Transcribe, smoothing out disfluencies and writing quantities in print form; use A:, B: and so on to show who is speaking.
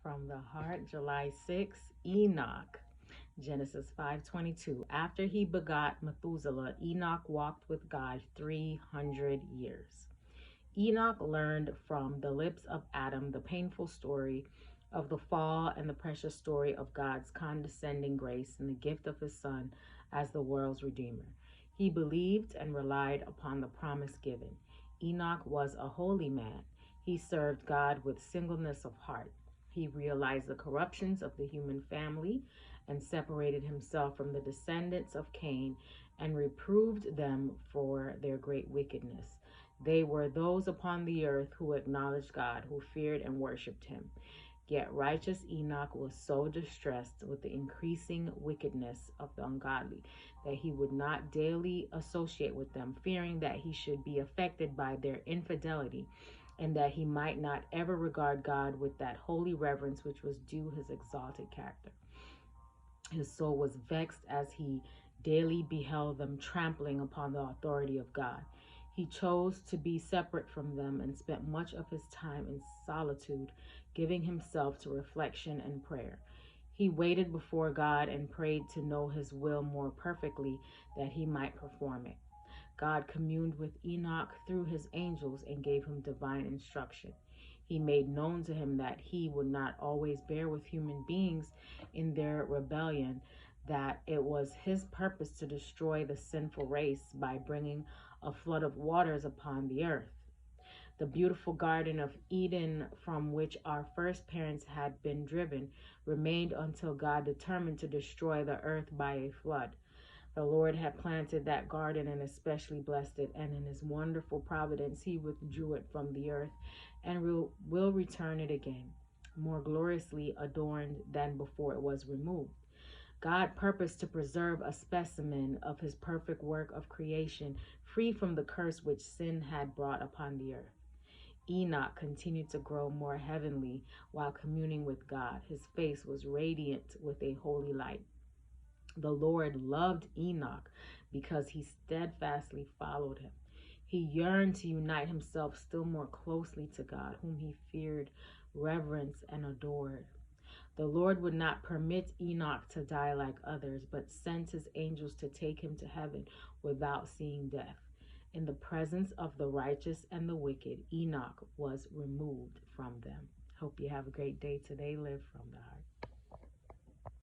A: From the heart, July 6, Enoch. Genesis 5:22. After he begot Methuselah, Enoch walked with God 300 years. Enoch learned from the lips of Adam the painful story of the fall and the precious story of God's condescending grace and the gift of his Son as the world's Redeemer. He believed and relied upon the promise given. Enoch was a holy man. He served God with singleness of heart. He realized the corruptions of the human family and separated himself from the descendants of Cain and reproved them for their great wickedness. They were those upon the earth who acknowledged God, who feared and worshipped him. Yet righteous Enoch was so distressed with the increasing wickedness of the ungodly that he would not daily associate with them, fearing that he should be affected by their infidelity and that he might not ever regard God with that holy reverence which was due his exalted character. His soul was vexed as he daily beheld them trampling upon the authority of God. He chose to be separate from them and spent much of his time in solitude, giving himself to reflection and prayer. He waited before God and prayed to know his will more perfectly that he might perform it. God communed with Enoch through his angels and gave him divine instruction. He made known to him that he would not always bear with human beings in their rebellion, that it was his purpose to destroy the sinful race by bringing a flood of waters upon the earth. The beautiful Garden of Eden, from which our first parents had been driven, remained until God determined to destroy the earth by a flood. The Lord had planted that garden and especially blessed it, and in his wonderful providence he withdrew it from the earth and will return it again, more gloriously adorned than before it was removed. God purposed to preserve a specimen of his perfect work of creation, free from the curse which sin had brought upon the earth. Enoch continued to grow more heavenly while communing with God. His face was radiant with a holy light. The Lord loved Enoch because he steadfastly followed him. He yearned to unite himself still more closely to God, whom he feared, reverenced, and adored. The Lord would not permit Enoch to die like others, but sent his angels to take him to heaven without seeing death. In the presence of the righteous and the wicked, Enoch was removed from them. Hope you have a great day today. Live from the heart.